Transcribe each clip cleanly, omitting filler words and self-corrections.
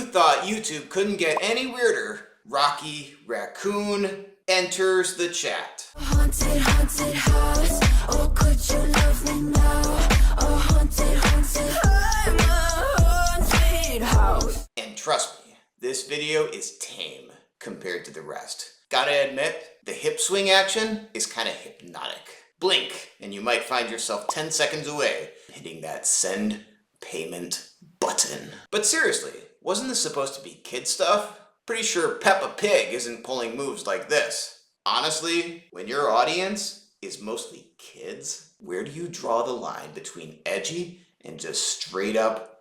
you thought YouTube couldn't get any weirder, Rocky Raccoon enters the chat. Haunted, haunted house. Oh, could you love me now? Oh, haunted, haunted. I'm a haunted house. And trust me, this video is tame compared to the rest. Gotta admit, the hip swing action is kind of hypnotic. Blink, and you might find yourself 10 seconds away hitting that send payment button. But seriously, wasn't this supposed to be kid stuff? Pretty sure Peppa Pig isn't pulling moves like this. Honestly, when your audience is mostly kids, where do you draw the line between edgy and just straight up?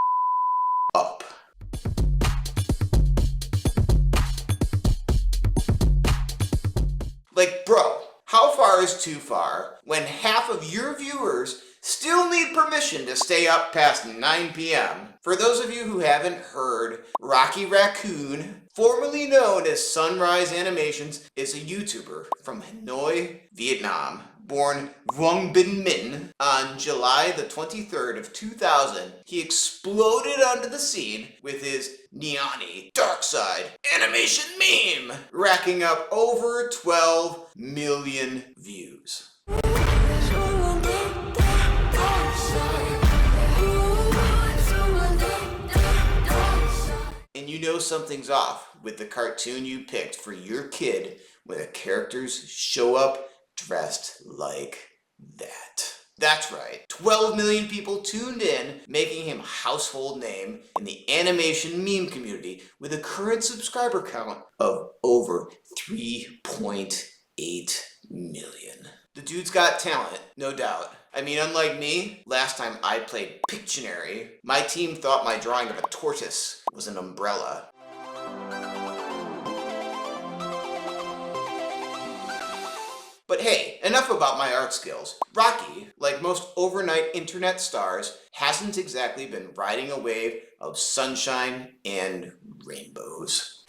Like, bro, how far is too far when half of your viewers still need permission to stay up past 9 p.m.? For those of you who haven't heard, Rocky Raccoon, formerly known as Sunrise Animations, is a YouTuber from Hanoi, Vietnam. Born Vuong Binh Minh on July the 23rd of 2000, he exploded onto the scene with his Niani Dark Side animation meme, racking up over 12 million views. And you know something's off with the cartoon you picked for your kid when the characters show up dressed like that. That's right, 12 million people tuned in, making him a household name in the animation meme community with a current subscriber count of over 3.8 million. The dude's got talent, no doubt. I mean, unlike me, last time I played Pictionary, my team thought my drawing of a tortoise was an umbrella. But hey, enough about my art skills. Rocky, like most overnight internet stars, hasn't exactly been riding a wave of sunshine and rainbows.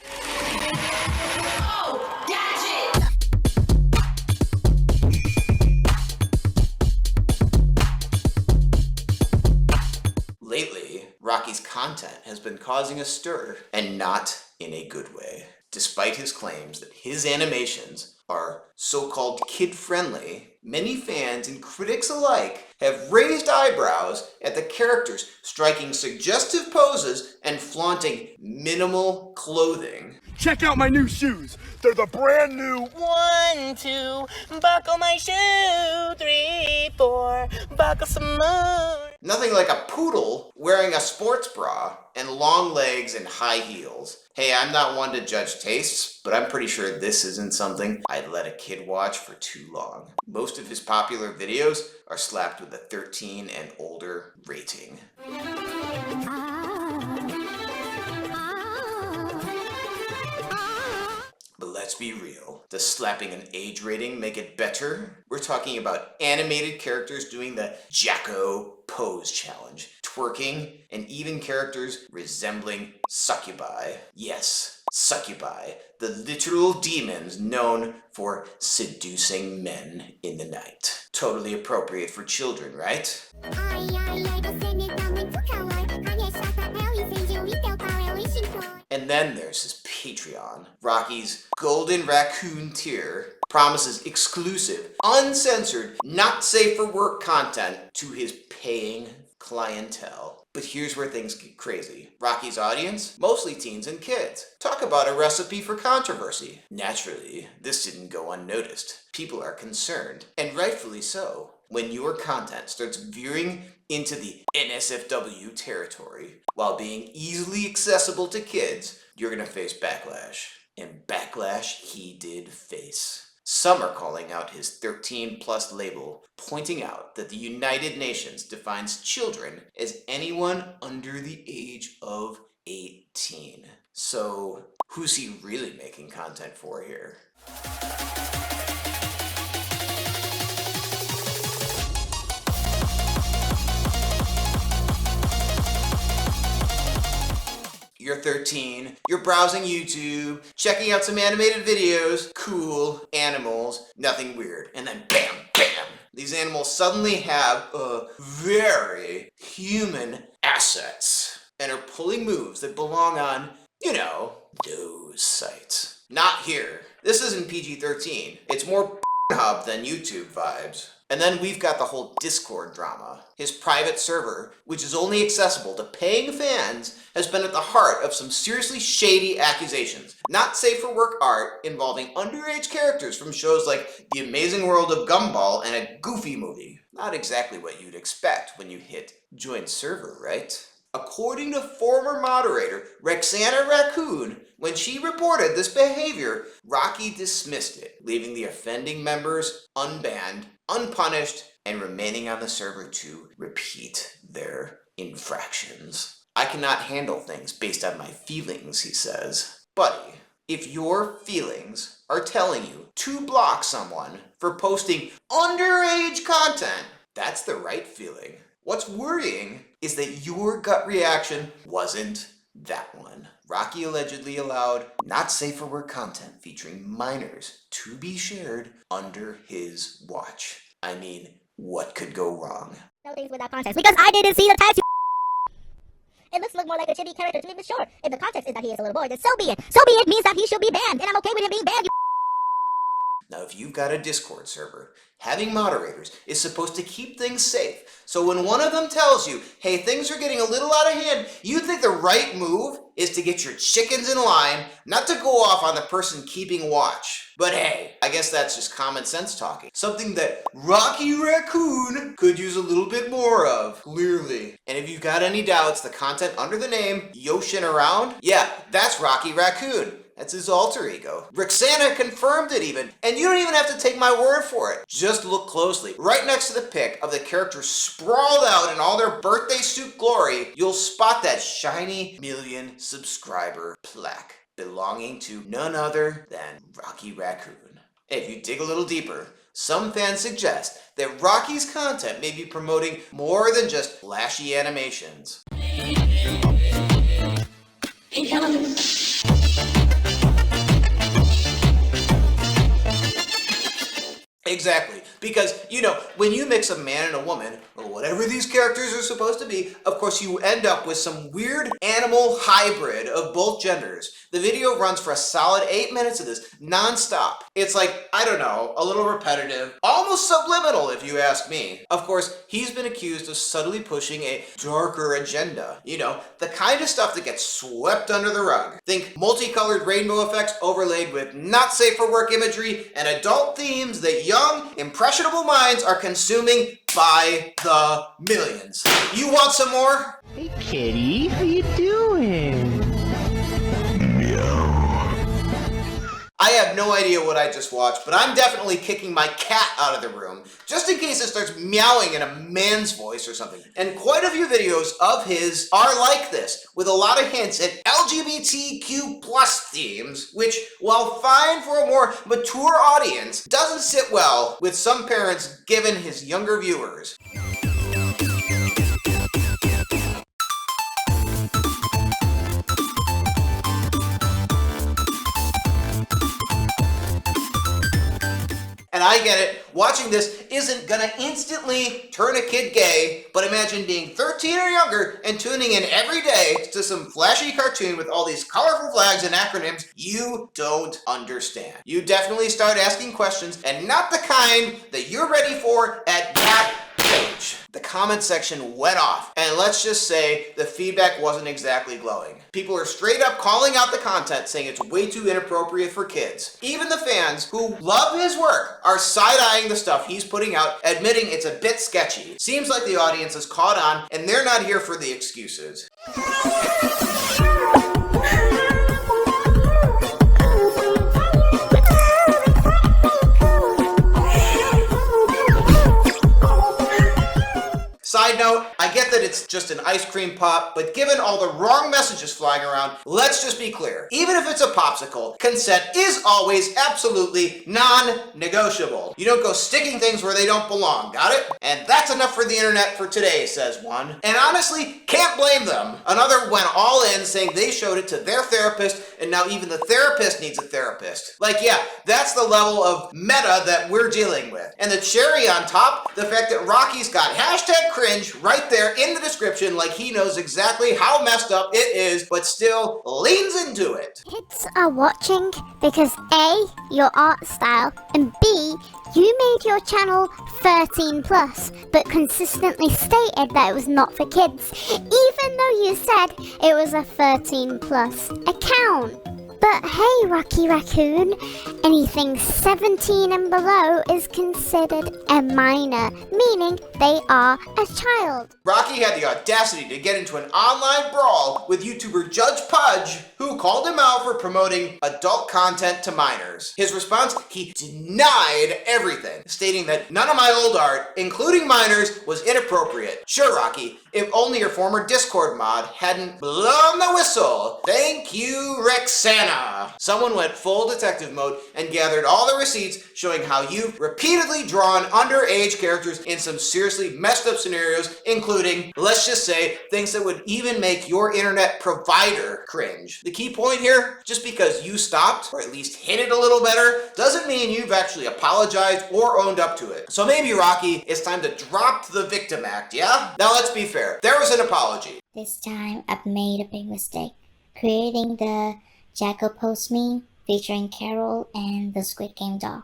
Oh, gadget! Lately, Rocky's content has been causing a stir, and not in a good way. Despite his claims that his animations are so-called kid-friendly, many fans and critics alike have raised eyebrows at the characters striking suggestive poses and flaunting minimal clothing. Check out my new shoes. They're the brand new 1, 2, buckle my shoe. 3, 4, buckle some more. Nothing like a poodle wearing a sports bra and long legs and high heels. Hey, I'm not one to judge tastes, but I'm pretty sure this isn't something I'd let a kid watch for too long. Most of his popular videos are slapped with a 13 and older rating. But let's be real. Does slapping an age rating make it better? We're talking about animated characters doing the Jacko pose challenge, twerking, and even characters resembling succubi. Yes, succubi, the literal demons known for seducing men in the night. Totally appropriate for children, right? And then there's his Patreon. Rocky's Golden Raccoon tier promises exclusive, uncensored, not safe for work content to his paying clientele. But here's where things get crazy. Rocky's audience? Mostly teens and kids. Talk about a recipe for controversy. Naturally, this didn't go unnoticed. People are concerned, and rightfully so. When your content starts veering into the NSFW territory while being easily accessible to kids, you're gonna face backlash. And backlash he did face. Some are calling out his 13+ label, pointing out that the United Nations defines children as anyone under the age of 18. So, who's he really making content for here? You're 13, you're browsing YouTube, checking out some animated videos, cool, animals, nothing weird, and then bam, bam! These animals suddenly have very human assets and are pulling moves that belong on You know, those sites. Not here. This isn't PG-13. It's more Pornhub than YouTube vibes. And then we've got the whole Discord drama. His private server, which is only accessible to paying fans, has been at the heart of some seriously shady accusations. Not safe for work art involving underage characters from shows like The Amazing World of Gumball and a Goofy movie. Not exactly what you'd expect when you hit join server, right? According to former moderator Raccoon, when she reported this behavior, Rocky dismissed it, leaving the offending members unbanned, unpunished, and remaining on the server to repeat their infractions. I cannot handle things based on my feelings, he says. Buddy, if your feelings are telling you to block someone for posting underage content, that's the right feeling. What's worrying is that your gut reaction wasn't that one. Rocky allegedly allowed not safe for work content featuring minors to be shared under his watch. I mean, what could go wrong? No things without context, because I didn't see the tattoo. It looks more like a chibi character to me, but sure. If the context is that he is a little boy, then so be it. So be it means that he should be banned, and I'm okay with him being banned. Now, if you've got a Discord server, having moderators is supposed to keep things safe. So when one of them tells you, hey, things are getting a little out of hand, you think the right move is to get your chickens in line, not to go off on the person keeping watch. But hey, I guess that's just common sense talking. Something that Rocky Raccoon could use a little bit more of, clearly. And if you've got any doubts, the content under the name Yoshin Around, yeah, that's Rocky Raccoon. That's his alter ego. Roxana confirmed it even, and you don't even have to take my word for it. Just look closely. Right next to the pic of the characters sprawled out in all their birthday suit glory, you'll spot that shiny 1 million subscriber plaque belonging to none other than Rocky Raccoon. If you dig a little deeper, some fans suggest that Rocky's content may be promoting more than just flashy animations. Exactly, because, you know, when you mix a man and a woman, or whatever these characters are supposed to be, of course you end up with some weird animal hybrid of both genders. The video runs for a solid 8 minutes of this, non-stop. It's like, I don't know, a little repetitive, almost subliminal if you ask me. Of course, he's been accused of subtly pushing a darker agenda. You know, the kind of stuff that gets swept under the rug. Think multicolored rainbow effects overlaid with not safe for work imagery and adult themes that young, impressionable minds are consuming by the millions. You want some more? Hey, kitty, how you doing? I have no idea what I just watched, but I'm definitely kicking my cat out of the room, just in case it starts meowing in a man's voice or something. And quite a few videos of his are like this, with a lot of hints at LGBTQ+ themes, which, while fine for a more mature audience, doesn't sit well with some parents given his younger viewers. And I get it, watching this isn't gonna instantly turn a kid gay, but imagine being 13 or younger and tuning in every day to some flashy cartoon with all these colorful flags and acronyms you don't understand. You definitely start asking questions, and not the kind that you're ready for at that age. The comment section went off, and let's just say the feedback wasn't exactly glowing. People are straight up calling out the content, saying it's way too inappropriate for kids. Even the fans who love his work are side-eyeing the stuff he's putting out, admitting it's a bit sketchy. Seems like the audience is caught on, and they're not here for the excuses. Side note, I get that it's just an ice cream pop, but given all the wrong messages flying around, let's just be clear. Even if it's a popsicle, consent is always absolutely non-negotiable. You don't go sticking things where they don't belong, got it? And that's enough for the internet for today, says one. And honestly, can't blame them. Another went all in, saying they showed it to their therapist, and now even the therapist needs a therapist. Like, yeah, that's the level of meta that we're dealing with. And the cherry on top, the fact that Rocky's got hashtag cringe right there there in the description like he knows exactly how messed up it is, but still leans into it. Kids are watching because A, your art style, and B, you made your channel 13 plus, but consistently stated that it was not for kids, even though you said it was a 13 plus account. But hey, Rocky Raccoon, anything 17 and below is considered a minor, meaning they are a child. Rocky had the audacity to get into an online brawl with YouTuber Judge Pudge, who called him out for promoting adult content to minors. His response, he denied everything, stating that none of my old art, including minors, was inappropriate. Sure, Rocky, if only your former Discord mod hadn't blown the whistle. Thank you, Rexana. Someone went full detective mode and gathered all the receipts showing how you've repeatedly drawn underage characters in some seriously messed up scenarios, including, let's just say, things that would even make your internet provider cringe. The key point here, just because you stopped, or at least hit it a little better, doesn't mean you've actually apologized or owned up to it. So maybe, Rocky, it's time to drop the victim act, yeah? Now let's be fair, there was an apology. This time I've made a big mistake, creating the Jackal Post meme featuring Carol and the Squid Game doll.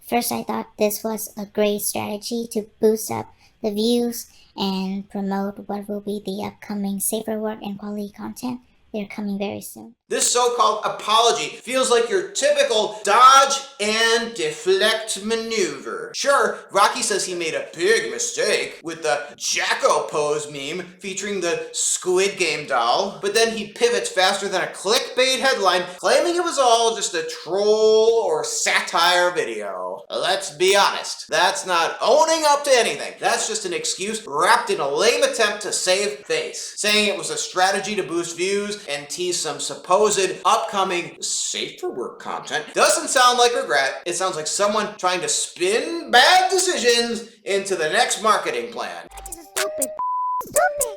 First, I thought this was a great strategy to boost up the views and promote what will be the upcoming safer work and quality content. They're coming very soon. This so-called apology feels like your typical dodge and deflect maneuver. Sure, Rocky says he made a big mistake with the Jacko pose meme featuring the Squid Game doll, but then he pivots faster than a clickbait headline, claiming it was all just a troll or satire video. Let's be honest, that's not owning up to anything. That's just an excuse wrapped in a lame attempt to save face, saying it was a strategy to boost views and tease some supposed upcoming safe for work content. Doesn't sound like regret. It sounds like someone trying to spin bad decisions into the next marketing plan. Stupid.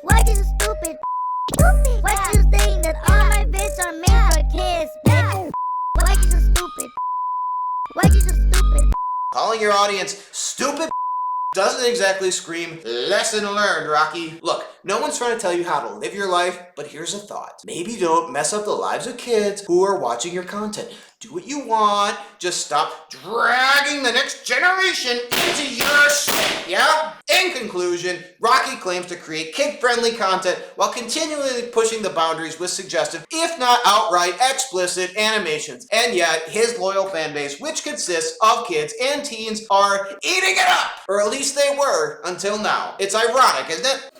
Why is it stupid? Why do you think that all my bits are made for kids, bitch? Why is it stupid? Why is it stupid? Calling your audience stupid doesn't exactly scream lesson learned, Rocky. Look, no one's trying to tell you how to live your life, but here's a thought. Maybe don't mess up the lives of kids who are watching your content. Do what you want, just stop dragging the next generation into your shit, yeah? In conclusion, Rocky claims to create kid-friendly content while continually pushing the boundaries with suggestive, if not outright explicit animations. And yet, his loyal fan base, which consists of kids and teens, are eating it up! Or at least they were, until now. It's ironic, isn't it?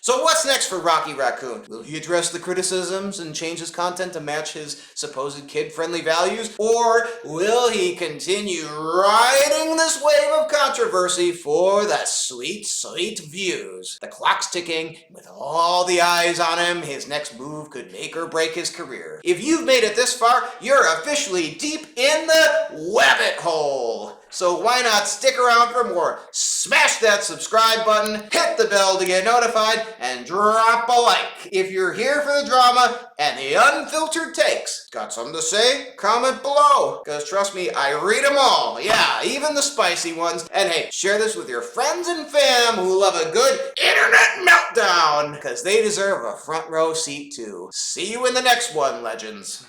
So what's next for Rocky Raccoon? Will he address the criticisms and change his content to match his supposed kid-friendly values? Or will he continue riding this wave of controversy for the sweet, sweet views? The clock's ticking. With all the eyes on him, his next move could make or break his career. If you've made it this far, you're officially deep in the wabbit hole. So why not stick around for more? Smash that subscribe button, hit the bell to get notified, and drop a like. If you're here for the drama and the unfiltered takes, got something to say? Comment below, because trust me, I read them all. Yeah, even the spicy ones. And hey, share this with your friends and fam who love a good internet meltdown, because they deserve a front row seat too. See you in the next one, legends.